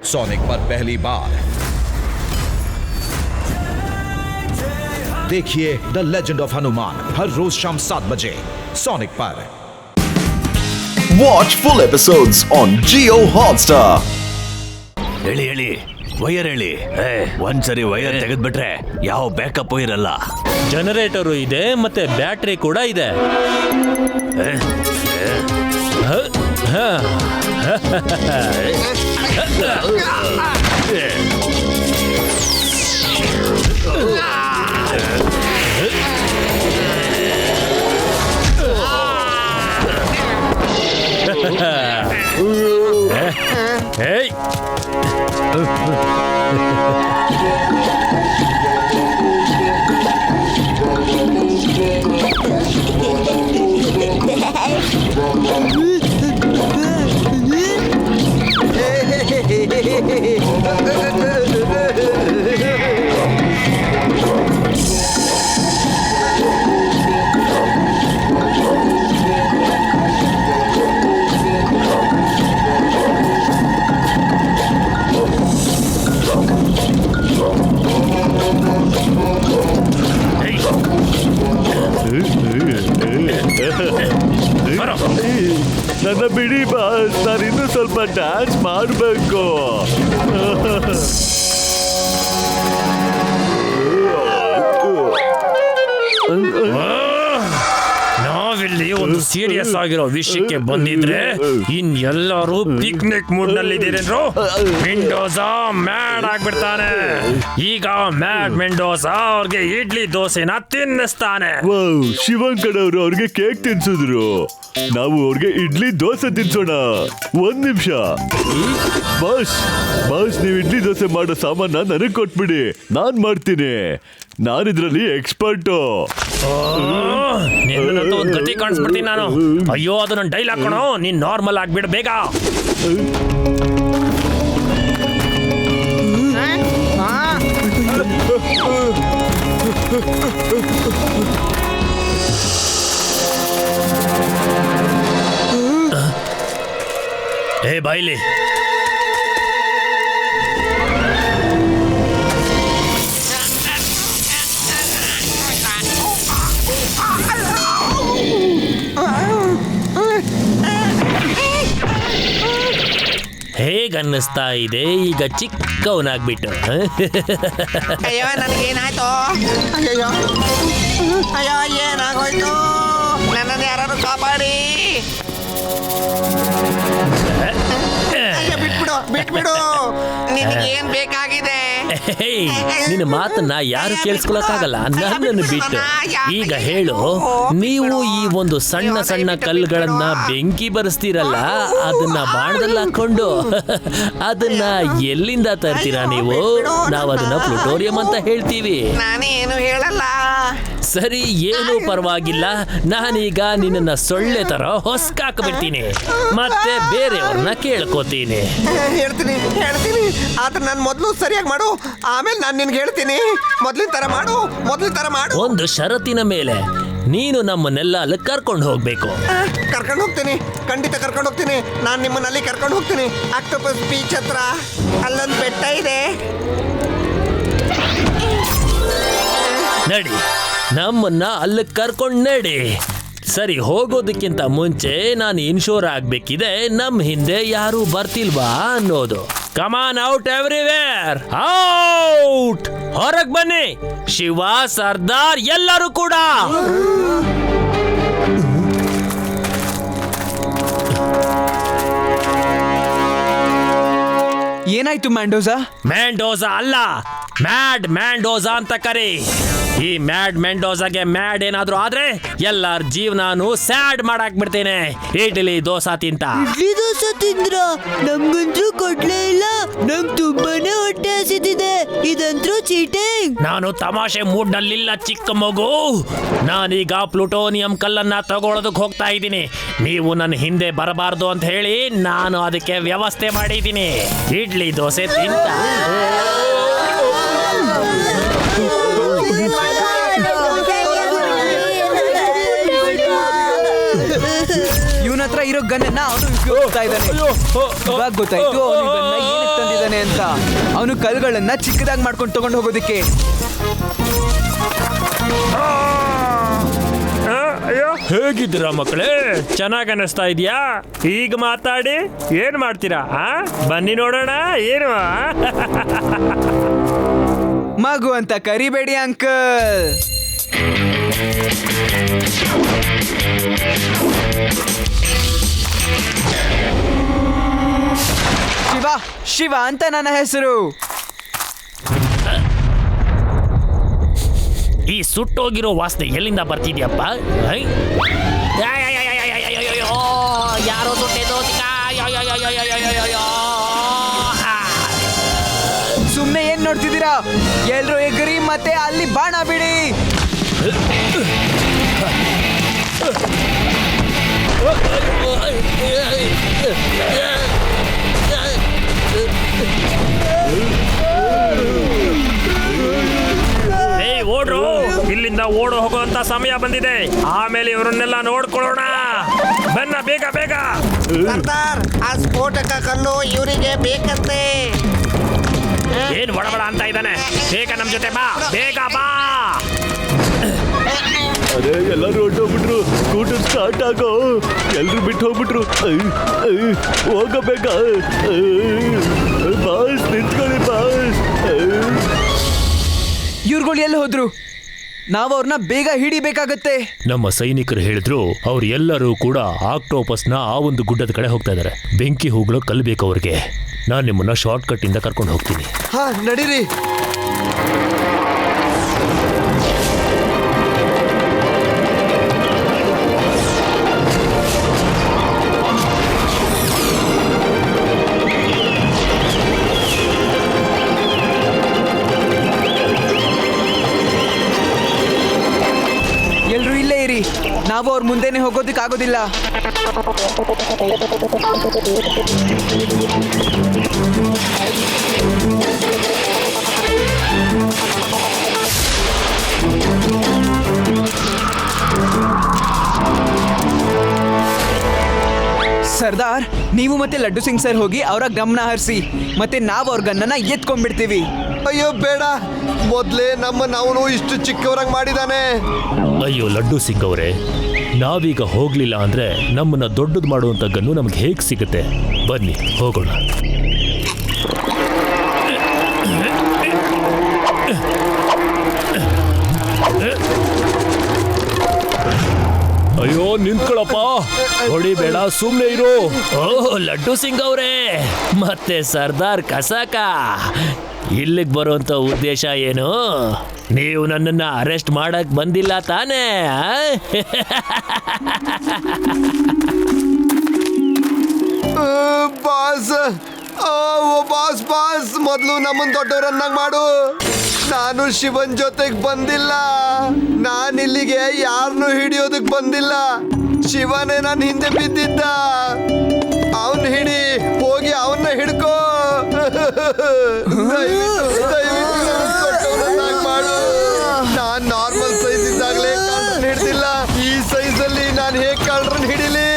Sonic पर पहली बार देखिए द लेजेंड ऑफ हनुमान हर रोज शाम 7 बजे सोनिक पर। Watch full episodes on Jio Hotstar. ಹೇಳಿ ವೈರ್ ಹೇಳಿ. ಒಂದ್ಸರಿ ವೈರ್ ತೆಗೆದ್ಬಿಟ್ರೆ ಯಾವ ಬ್ಯಾಕಪ್ ಇರಲ್ಲ. ಜನರೇಟರು ಇದೆ ಮತ್ತೆ ಬ್ಯಾಟ್ರಿ ಕೂಡ ಇದೆ. Hey! ನನ್ನ ಬಿಡಿ ಬಾಸ್, ನಾನು ಇನ್ನೂ ಸ್ವಲ್ಪ ಡ್ಯಾನ್ಸ್ ಮಾಡಬೇಕು. ನಾವಿಲ್ಲಿ ಒಂದು ಸೀರಿಯಸ್ ಆಗಿರೋ ವಿಷಯಕ್ಕೆ ಬಂದಿದ್ರೆ ಎಲ್ಲರೂ ಪಿಕ್ನಿಕ್ ಮೂಡ್ ನಲ್ಲಿ ಇದ್ದೀರೇನ್ರು. ಮೆಂಡೋಸಾ ಮ್ಯಾಡ್ ಆಗ್ಬಿಡ್ತಾನೆ. ಈಗ ಮ್ಯಾಡ್ ಮೆಂಡೋಸಾ ಅವ್ರಿಗೆ ಇಡ್ಲಿ ದೋಸೆನ ತಿನ್ನಿಸ್ತಾನೆ. ಶಿವಂಕಡ್ ಅವರು ಅವ್ರಿಗೆ ಕೇಕ್ ತಿನ್ಸಿದ್ರು, ನಾವು ಅವ್ರಿಗೆ ಇಡ್ಲಿ ದೋಸೆ ತಿನ್ಸೋಣ. ಒಂದ್ ನಿಮಿಷ ಬಾಸ್, ನೀವು ಇಡ್ಲಿ ದೋಸೆ ಮಾಡೋ ಸಾಮಾನ ನನಗ್ ಕೊಟ್ಬಿಡಿ, ನಾನ್ ಮಾಡ್ತೀನಿ. ನಾನಿದ್ರಲ್ಲಿ ಎಕ್ಸ್ಪರ್ಟು. ಒಂದು ಗತಿ ಕಾಣಿಸ್ಬಿಡ್ತೀನಿ ನಾನು. ಅಯ್ಯೋ, ಅದು ನನ್ನ ಡೈಲಾಗ್ ಕಣೋ, ನೀನ್ ನಾರ್ಮಲ್ ಆಗ್ಬಿಡ್ ಬೇಗ. ಹೇ ಬಾಯ್ಲಿ, ಹೇಗನ್ನಿಸ್ತಾ ಇದೆ ಈಗ ಚಿಕ್ಕವನಾಗ್ಬಿಟ್ಟು? ಅಯ್ಯೋ, ನನಗೇನಾಯ್ತು? ಅಯ್ಯೋ ಏನಾಗೋಯ್ತು? ನನ್ನನ್ನು ಯಾರು ಕಾಪಾಡಿ. ಅಯ್ಯೋ, ಬಿಟ್ಬಿಡು. ನಿನಗೇನ್ ಬೇಕಾಗಿದೆ? ನಿನ್ನ ಮಾತನ್ನ ಯಾರು ಕೇಳಿಸ್ಕೊಳಕ್ಕಾಗಲ್ಲ, ನನ್ನನ್ನು ಬಿಟ್ಟು. ಈಗ ಹೇಳು, ನೀವು ಈ ಒಂದು ಸಣ್ಣ ಸಣ್ಣ ಕಲ್ಲುಗಳನ್ನ ಬೆಂಕಿ ಬರೆಸ್ತೀರಲ್ಲ, ಅದನ್ನ ಬಾಣದಲ್ಲಿ ಹಾಕೊಂಡು ಅದನ್ನ ಎಲ್ಲಿಂದ ತರ್ತೀರಾ ನೀವು? ನಾವು ಅದನ್ನ ಪ್ಲುಟೋರಿಯಂ ಅಂತ ಹೇಳ್ತೀವಿ. ನಾನೇನು ಹೇಳಲ್ಲ. ಸರಿ, ಏನು ಪರವಾಗಿಲ್ಲ. ನಾನೀಗ ನಿನ್ನ ಸೊಳ್ಳೆ ತರ ಹೊಸ್ಕಾಕ್ಬಿಡ್ತೀನಿ, ಮತ್ತೆ ಬೇರೆಯವ್ರನ್ನ ಕೇಳ್ಕೋತೀನಿ. ಹೇಳ್ತೀನಿ, ಆದ್ರೆ ನಾನು ಮೊದಲು ಸರಿಯಾಗಿ ಮಾಡು, ಆಮೇಲೆ ನಾನು ನಿನ್ಗೆ ಹೇಳ್ತೀನಿ. ಮೊದಲಿನ ತರ ಮಾಡು. ಒಂದು ಷರತ್ತಿನ ಮೇಲೆ. ನೀನು ನಮ್ಮನ್ನೆಲ್ಲ ಅಲ್ಲಿ ಕರ್ಕೊಂಡು ಹೋಗ್ಬೇಕು. ಕರ್ಕೊಂಡು ಹೋಗ್ತೀನಿ, ಖಂಡಿತ ಕರ್ಕೊಂಡು ಹೋಗ್ತೀನಿ. ನಾನು ನಿಮ್ಮನ್ನಲ್ಲಿ ಕರ್ಕೊಂಡು ಹೋಗ್ತೀನಿ. ಆಕ್ಟೋಪಸ್ ಬೀಚ್ ಹತ್ರ ಅಲ್ಲೊಂದು ಬೆಟ್ಟ ಇದೆ. ನಡಿ, ನಮ್ಮನ್ನ ಅಲ್ಲಿ ಕರ್ಕೊಂಡು ನಡಿ. ಸರಿ, ಹೋಗೋದಕ್ಕಿಂತ ಮುಂಚೆ ನಾನು ಇನ್ಶೂರ್ ಆಗ್ಬೇಕಿದೆ ನಮ್ಮ ಹಿಂದೆ ಯಾರು ಬರ್ತಿಲ್ವಾ ಅನ್ನೋದು. ಕಮಾನ್ ಔಟ್ ಎವ್ರಿವೇರ್, ಔಟ್! ಹೊರಗ್ ಬನ್ನಿ, ಶಿವ, ಸರ್ದಾರ್ ಎಲ್ಲರೂ ಕೂಡ. ಏನಾಯ್ತು ಮ್ಯಾಂಡೋಸಾ? ಮ್ಯಾಂಡೋಸಾ ಅಲ್ಲ, ಮ್ಯಾಡ್ ಮ್ಯಾಂಡೋಸಾ ಅಂತ ಕರಿ. ಈ ಮ್ಯಾಡ್ ಮೆಂಡೋಸಾಗೆ ಮ್ಯಾಡ್ ಏನಾದ್ರೂ ಆದ್ರೆ ಎಲ್ಲಾರ ಜೀವನಾನು ಸ್ಯಾಡ್ ಮಾಡಾಕ್ ಬಿಡ್ತೇನೆ. ಇಡ್ಲಿ ದೋಸಾ ತಿಂತ. ಇಡ್ಲಿ ದೋಸೆ ತಿಂದ್ರ? ನಮ್ಗಂತೂ ಕೊಡ್ಲೇ ಇಲ್ಲ. ನಂಗ್ ತುಂಬಾನೇ ಹೊಟ್ಟೆ ಹಸಿದಿದೆ. ಇದಂತೂ ಚೀಟಿಂಗ್. ನಾನು ತಮಾಷೆ ಮೂಡ್ ನಲ್ಲಿಲ್ಲ ಚಿಕ್ಕ ಮಗು. ನಾನೀಗ ಪ್ಲುಟೋನಿಯಂ ಕಲ್ಲನ್ನ ತಗೊಳ್ಳೋದಕ್ಕೆ ಹೋಗ್ತಾ ಇದ್ದೀನಿ. ನೀವು ನನ್ನ ಹಿಂದೆ ಬರಬಾರ್ದು ಅಂತ ಹೇಳಿ ನಾನು ಅದಕ್ಕೆ ವ್ಯವಸ್ಥೆ ಮಾಡಿದ್ದೀನಿ. ಇಡ್ಲಿ ದೋಸೆ ತಿಂತ. ಇವನ ಹತ್ರ ಇರೋ ಗನ್ನ ಅವನು ಉಪಯೋಗಿಸ್ತಾ ಇದ್ದಾನೆ. ಇವಾಗ ಗೊತ್ತಾಯ್ತು ಅವನು ಗನ್ನ ಏನಕ್ಕೆ ತಂದಿದ್ದಾನೆ ಇದ್ದಾನೆ ಅಂತ. ಅವನು ಕಲ್ಗಳನ್ನ ಚಿಕ್ಕದಾಗಿ ಮಾಡ್ಕೊಂಡು ತಗೊಂಡು ಹೋಗೋದಿಕ್ಕೆ. ಹೇಗಿದ್ದೀರಾ ಮಕ್ಕಳೇ? ಚೆನ್ನಾಗಿ ಅನಿಸ್ತಾ ಇದೆಯಾ? ಈಗ ಮಾತಾಡಿ ಏನ್ ಮಾಡ್ತೀರಾ? ಬನ್ನಿ ನೋಡೋಣ. ಏನು ಮಗು ಅಂತ ಕರಿಬೇಡಿ ಅಂಕಲ್. ಶಿವ ಶಿವ ಅಂತ ನನ್ನ ಹೆಸರು. ಈ ಸುಟ್ಟೋಗಿರೋ ವಾಸನೆ ಎಲ್ಲಿಂದ ಬರ್ತಿದ್ಯಪ್ಪ? ಯಾರೋ ಸುಟ್ಟಿದ್ದು. ಸುಮ್ನೆ ಏನ್ ನೋಡ್ತಿದ್ದೀರಾ? ಎಲ್ರು ಎಗ್ರಿ ಮತ್ತೆ ಅಲ್ಲಿ ಬಾಣ ಬಿಡಿ. ಓಡ್ರು, ಇಲ್ಲಿಂದ ಓಡು ಹೋಗುವಂತ ಸಮಯ ಬಂದಿದೆ. ಆಮೇಲೆ ಇವರನ್ನೆಲ್ಲ ನೋಡ್ಕೊಳ್ಳೋಣ. ಬನ್ನ, ಬೇಗ ಬೇಗ. ಸರ್ದಾರ್, ಆ ಸ್ಫೋಟಕ ಕಲ್ಲು ಇವರಿಗೆ ಬೇಕಂತೆ. ಏನ್ ಬಡಬಡ ಅಂತ ಇದ್ದಾನೆ? ಬೇಗ ನಮ್ ಜೊತೆ ಬಾ, ಬೇಗ ಬಾ. ಅದೇ ಎಲ್ಲರೂ ಹೊಟ್ಟೋಗ್ಬಿಟ್ರು. ಸ್ಕೂಟರ್ ಸ್ಟಾರ್ಟ್ ಆಗೋ. ಎಲ್ರು ಬಿಟ್ಟು ಹೋಗ್ಬಿಟ್ರು. ಹೋಗಬೇಕಾ? ಬಾಸ್ ನಿಂತ್ಕೊಳ್ಳಿ ಬಾಸ್. ಇವ್ರುಗಳು ಎಲ್ಲಿ ಹೋದ್ರು? ನಾವು ಅವ್ರನ್ನ ಬೇಗ ಹಿಡಿಬೇಕಾಗತ್ತೆ. ನಮ್ಮ ಸೈನಿಕರು ಹೇಳಿದ್ರು ಅವ್ರು ಎಲ್ಲರೂ ಕೂಡ ಆಕ್ಟೋಪಸ್ನ ಆ ಒಂದು ಗುಡ್ಡದ ಕಡೆ ಹೋಗ್ತಾ ಇದಾರೆ. ಬೆಂಕಿ ಹೋಗ್ಲು ಕಲ್ಬೇಕು ಅವ್ರಿಗೆ. ನಾನು ನಿಮ್ಮನ್ನ ಶಾರ್ಟ್ ಕಟ್ ಇಂದ ಕರ್ಕೊಂಡು ಹೋಗ್ತೀನಿ. ಹಾ, ನಡೀರಿ. ಎಲ್ರು ಇಲ್ಲೇ ಇರಿ. ನಾವು ಅವ್ರ ಮುಂದೆನೆ ಹೋಗೋದಕ್ಕಾಗೋದಿಲ್ಲ. ಸರ್ದಾರ್, ನೀವು ಮತ್ತೆ ಲಡ್ಡು ಸಿಂಗ್ ಸರ್ ಹೋಗಿ ಅವರ ಗಮನ ಹರಿಸಿ. ಮತ್ತೆ ನಾವು ಅವ್ರ ಗನ್ನನ್ನ ಎತ್ಕೊಂಡ್ಬಿಡ್ತೀವಿ. ಅಯ್ಯೋ ಬೇಡ, ಮೊದ್ಲೇ ಅವನು ಇಷ್ಟು ಚಿಕ್ಕವರಾಗಿ ಮಾಡಿದಾನೆ. ಅಯ್ಯೋ ಲಡ್ಡು ಸಿಂಗ್ ಅವರೇ, ನಾವೀಗ ಹೋಗ್ಲಿಲ್ಲ ಅಂದ್ರೆ ನಮ್ಮನ್ನ ದೊಡ್ಡದು ಮಾಡುವಂತ ಗನ್ನು ನಮ್ಗೆ ಹೇಗ್ ಸಿಗುತ್ತೆ? ಬನ್ನಿ ಹೋಗೋಣ. ಅಯ್ಯೋ ನಿಂತ್ಕೊಳಪ್ಪ, ಹೊಡಿಬೇಡ, ಸುಮ್ನೆ ಇರು. ಓಹ್ ಲಡ್ಡು ಸಿಂಗ್ ಅವರೇ ಮತ್ತೆ ಸರ್ದಾರ್ ಕಸಾಕ, ಇಲ್ಲಿಗೆ ಬರುವಂತ ಉದ್ದೇಶ ಏನು? ನೀವು ನನ್ನನ್ನ ಅರೆಸ್ಟ್ ಮಾಡಕ್ ಬಂದಿಲ್ಲ ತಾನೇ? ಬಾಸ್, ಬಾಸ್ ಬಾಸ್, ಮೊದಲು ನಮ್ಮನ್ ದೊಡ್ಡವರನ್ನಾಗಿ ಮಾಡು. ನಾನು ಶಿವನ್ ಜೊತೆಗೆ ಬಂದಿಲ್ಲ. ನಾನು ಇಲ್ಲಿಗೆ ಯಾರನ್ನು ಹಿಡಿಯೋದಕ್ಕೆ ಬಂದಿಲ್ಲ. ಶಿವನೇ ನನ್ನ ಹಿಂದೆ ಬಿದ್ದಿದ್ದ. ಅವನ್ ಹಿಡಿ, ಹೋಗಿ ಅವನ್ನ ಹಿಡ್ಕೋ. ದೊಡ್ಡವರನ್ನಾಗಿ ಮಾಡು. ನಾನ್ ನಾರ್ಮಲ್ ಸೈಜ್ ಇದ್ದಾಗಲೇ ಕಳ್ಳರನ್ನ ಹಿಡ್ದಿಲ್ಲ. ಈ ಸೈಜ್ ಅಲ್ಲಿ ನಾನು ಹೇಗೆ ಕಳ್ಳರನ್ನ ಹಿಡಿಲಿ?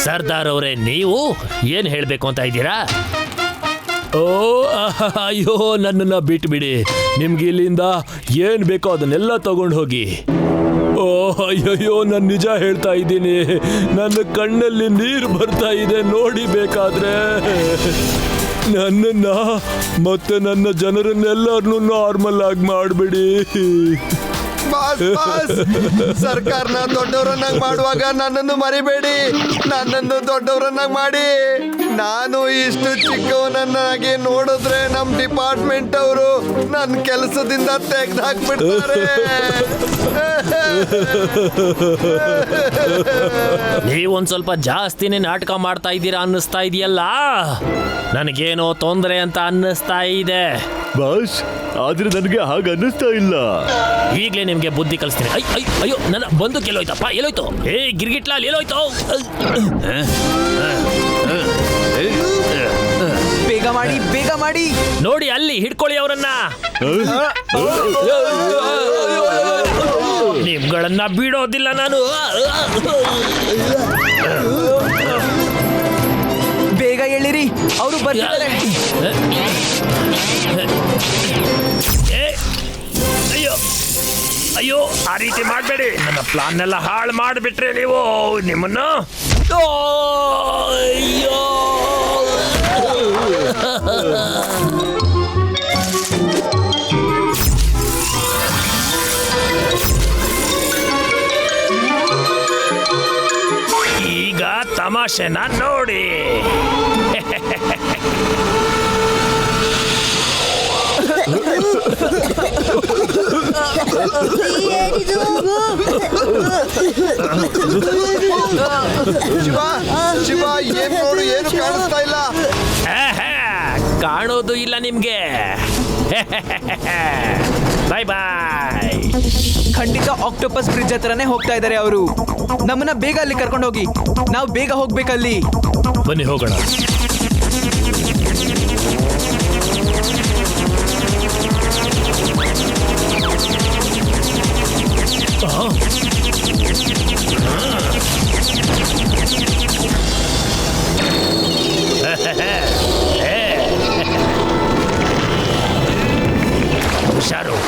ಸರ್ದಾರ್ ಅವರೇ, ನೀವು ಏನ್ ಹೇಳ್ಬೇಕು ಅಂತ ಇದ್ದೀರಾ? ಓ ಅಯ್ಯೋ, ನನ್ನನ್ನ ಬಿಟ್ಬಿಡಿ. ನಿಮ್ಗೆ ಇಲ್ಲಿಂದ ಏನ್ ಬೇಕೋ ಅದನ್ನೆಲ್ಲ ತಗೊಂಡು ಹೋಗಿ. ಓ ಅಯ್ಯಯ್ಯೋ, ನಾನು ನಿಜ ಹೇಳ್ತಾ ಇದ್ದೀನಿ. ನನ್ನ ಕಣ್ಣಲ್ಲಿ ನೀರು ಬರ್ತಾ ಇದೆ ನೋಡಿ. ಬೇಕಾದ್ರೆ ನನ್ನನ್ನ ಮತ್ತೆ ನನ್ನ ಜನರನ್ನೆಲ್ಲರನ್ನೂ ನಾರ್ಮಲ್ ಆಗಿ ಮಾಡಿಬಿಡಿ. ಬಾಸ್ ಬಾಸ್, ಸರ್ಕಾರನ ದೊಡ್ಡವರನ್ನಾಗಿ ಮಾಡುವಾಗ ನನ್ನನ್ನು ಮರಿಬೇಡಿ. ನನ್ನನ್ನು ದೊಡ್ಡವರನ್ನಾಗಿ ಮಾಡಿ. ನಾನು ಇಷ್ಟು ಚಿಕ್ಕವನನ್ನಾಗಿ ನೋಡಿದ್ರೆ ನಮ್ ಡಿಪಾರ್ಟ್ಮೆಂಟ್ ಅವರು ನನ್ನ ಕೆಲಸದಿಂದ ತೆಗೆದು ಹಾಕ್ಬಿಡ್ತಾರೆ. ನೀವೊಂದ್ ಸ್ವಲ್ಪ ಜಾಸ್ತಿನೇ ನಾಟಕ ಮಾಡ್ತಾ ಇದ್ದೀರಾ ಅನ್ನಿಸ್ತಾ ಇದೆಯಲ್ಲ. ನನಗೇನೋ ತೊಂದರೆ ಅಂತ ಅನ್ನಿಸ್ತಾ ಇದೆ. ಬಾಸ್, ಆದ್ರೆ ನನಗೆ ಹಾಗೆ ಅನ್ನಿಸ್ತಾ ಇಲ್ಲ. ಈಗಲೇ ನಿಮ್ಗೆ ಬುದ್ಧಿ ಕಲಿಸ್ತೀನಿ. ಅಯ್ಯೋ, ನನ್ನ ಬಂದು ಎಲ್ಲೋಯ್ತಪ್ಪ? ಎಲ್ಲೋಯ್ತು? ಏ ಗಿರ್ಗಿಟ್ಲಾಲ್, ಎಲ್ಲೋಯ್ತು? ಬೇಗ ಮಾಡಿ, ಬೇಗ ಮಾಡಿ. ನೋಡಿ ಅಲ್ಲಿ, ಹಿಡ್ಕೊಳ್ಳಿ ಅವರನ್ನ. ನಿಮ್ಗಳನ್ನ ಬಿಡೋದಿಲ್ಲ ನಾನು. ಬೇಗ ಹೇಳಿರಿ, ಅವರು ಬರ್ತಿದ್ದಾರೆ. ಅಯ್ಯೋ ಅಯ್ಯೋ, ಆ ರೀತಿ ಮಾಡಬೇಡಿ. ನನ್ನ ಪ್ಲಾನ್ ಎಲ್ಲ ಹಾಳು ಮಾಡಿಬಿಟ್ರೆ ನೀವು ನಿಮ್ಮನ್ನು. ಅಯ್ಯೋ ಈಗ ತಮಾಷೆನ ನೋಡಿ. ಶಿವ ಏನ್ ನೋಡು, ಏನು ಕಾಣಿಸ್ತಾ ಇಲ್ಲ. ಕಾಣೋದು ಇಲ್ಲ ನಿಮ್ಗೆ. ಬಾಯ್ ಬಾಯ್. ಖಂಡಿತ ಆಕ್ಟೋಪಸ್ ಬ್ರಿಡ್ಜ್ ಹತ್ರನೇ ಹೋಗ್ತಾ ಇದ್ದಾರೆ ಅವರು. ನಮ್ಮನ್ನ ಬೇಗ ಅಲ್ಲಿ ಕರ್ಕೊಂಡು ಹೋಗಿ, ನಾವು ಬೇಗ ಹೋಗ್ಬೇಕಲ್ಲಿ. ಬನ್ನಿ ಹೋಗೋಣ.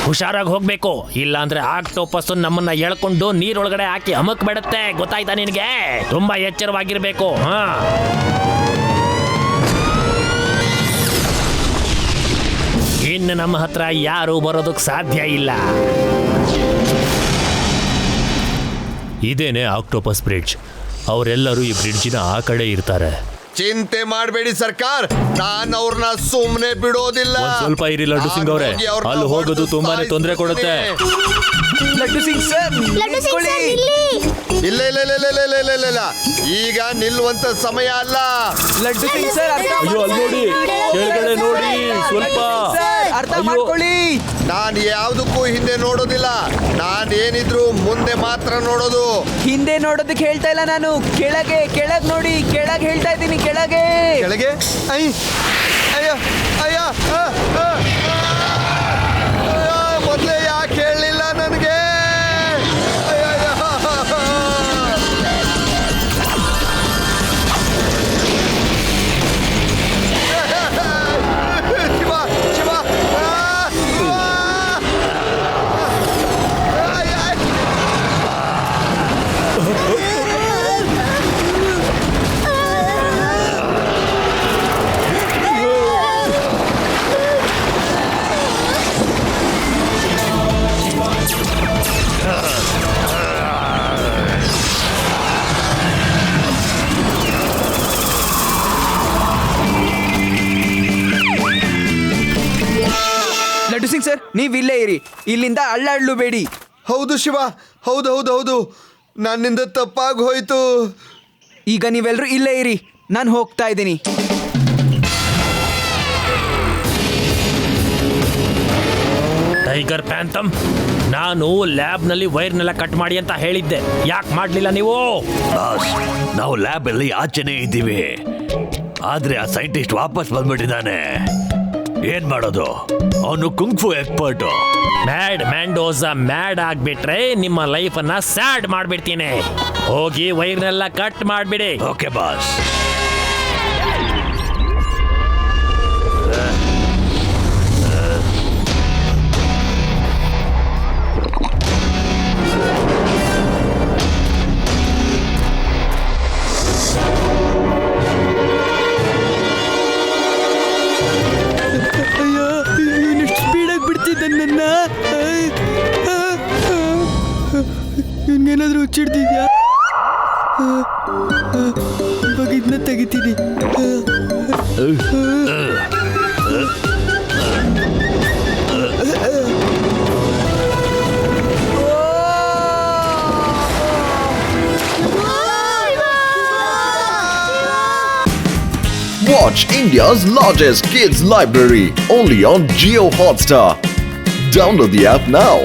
ಹುಷಾರಾಗಿ ಹೋಗ್ಬೇಕು, ಇಲ್ಲ ಅಂದ್ರೆ ಆಕ್ಟೋಪಸ್ ನಮ್ಮನ್ನ ಎಳ್ಕೊಂಡು ನೀರೊಳಗಡೆ ಹಾಕಿ ಅಮಕ್ ಬಿಡುತ್ತೆ. ಗೊತ್ತಾಯ್ತಾ ನಿನಗೆ? ತುಂಬಾ ಎಚ್ಚರವಾಗಿರ್ಬೇಕು. ಇನ್ನು ನಮ್ಮ ಹತ್ರ ಯಾರು ಬರೋದಕ್ಕೆ ಸಾಧ್ಯ ಇಲ್ಲ. ಇದೇನೆ ಆಕ್ಟೋಪಸ್ ಬ್ರಿಡ್ಜ್. ಅವರೆಲ್ಲರೂ ಈ ಬ್ರಿಡ್ಜಿನ ಆ ಕಡೆ ಇರ್ತಾರೆ. ಚಿಂತೆ ಮಾಡಬೇಡಿ ಸರ್ಕಾರ್, ನಾನು ಅವ್ರನ್ನ ಸುಮ್ಮನೆ ಬಿಡೋದಿಲ್ಲ. ಸ್ವಲ್ಪ ಇರಿ ಲಡ್ಡು ಸಿಂಗ್ ಅವರೇ, ಅಲ್ಲಿ ಹೋಗೋದು ತುಂಬಾನೇ ತೊಂದರೆ ಕೊಡುತ್ತೆ. ಲಡ್ಡು ಸಿಂಗ್ ಸರ್, ಇಲ್ಲ ಇಲ್ಲ ಇಲ್ಲ ಇಲ್ಲ ಇಲ್ಲ ಇಲ್ಲ ಇಲ್ಲ ಇಲ್ಲ, ಈಗ ನಿಲ್ಲುವಂತ ಸಮಯ ಅಲ್ಲ. ಲಡ್ಡು ಸಿಂಗ್ ಸರ್, ಅಯ್ಯೋ ಅಲ್ಲಿ ನೋಡಿ, ಕೆಳಗಡೆ ನೋಡಿ ಸ್ವಲ್ಪ. ಅರ್ಥ ಮಾಡ್ಕೊಳ್ಳಿ. ನಾನು ಯಾವುದಕ್ಕೂ ಹಿಂದೆ ನೋಡೋದಿಲ್ಲ, ನಾನೇನಿದ್ರು ಮುಂದೆ ಮಾತ್ರ ನೋಡೋದು. ಹಿಂದೆ ನೋಡೋದಕ್ಕೆ ಹೇಳ್ತಾ ಇಲ್ಲ ನಾನು, ಕೆಳಗೆ ಕೆಳಗ್ ನೋಡಿ, ಕೆಳಗೆ ಹೇಳ್ತಾ ಇದ್ದೀನಿ, ಕೆಳಗೆ ಕೆಳಗೆ. ಅಯ್ಯೋ ಅಯ್ಯೋ, ಮೊದಲೇ ಯಾಕೆ ಹೇಳಲಿಲ್ಲ ನನಗೆ? ಶಿವ ಶಿವ, ಲಡ್ಡು ಸಿಂಗ್ ಸರ್, ನೀವು ಇಲ್ಲೇ ಇರಿ, ಇಲ್ಲಿಂದ ಅಳ್ಳಾಡ್ಲುಬೇಡಿ. ಹೌದು ಶಿವ, ಹೌದು ಹೌದು ಹೌದು, ನನ್ನಿಂದ ತಪ್ಪಾಗಿ ಹೋಯ್ತು. ಈಗ ನೀವೆಲ್ಲರೂ ಇಲ್ಲೇ ಇರಿ, ನಾನು ಹೋಗ್ತಾ ಇದ್ದೀನಿ. ಟೈಗರ್ ಪ್ಯಾಂಥಮ್, ನಾನು ಲ್ಯಾಬ್ನಲ್ಲಿ ವೈರ್ನೆಲ್ಲ ಕಟ್ ಮಾಡಿ ಅಂತ ಹೇಳಿದ್ದೆ, ಯಾಕೆ ಮಾಡಲಿಲ್ಲ ನೀವು? ಬಾಸ್, ನಾವು ಲ್ಯಾಬ್ ಅಲ್ಲಿ ಆಚೆನೇ ಇದ್ದೀವಿ, ಆದ್ರೆ ಆ ಸೈಂಟಿಸ್ಟ್ ವಾಪಸ್ ಬಂದ್ಬಿಟ್ಟಿದ್ದಾನೆ. ಏನ್ ಮಾಡೋದು? ಅವನು ಕುಂಗ್ಫು ಎಕ್ಸ್ಪರ್ಟ್. ಮ್ಯಾಡ್ ಮ್ಯಾಂಡೋಸ ಮ್ಯಾಡ್ ಆಗ್ಬಿಟ್ರೆ ನಿಮ್ಮ ಲೈಫ್ ಅನ್ನ ಸ್ಯಾಡ್ ಮಾಡ್ಬಿಡ್ತೀನಿ. ಹೋಗಿ ವೈರ್ನೆಲ್ಲ ಕಟ್ ಮಾಡ್ಬಿಡಿ. Okay boss. ಇನ್ನಷ್ಟು ಸ್ಪೀಡಾಗಿ ಬಿಡ್ತಿದ್ದ ನನ್ನ. ಇವನ್ಗೇನಾದ್ರೂ ಹುಚ್ಚಿಡ್ತಿದ್ಯಾ? ಇವಾಗ ಇದನ್ನ ತೆಗಿತೀನಿ. Watch India's largest kids library only on Jio Hotstar. Download the app now.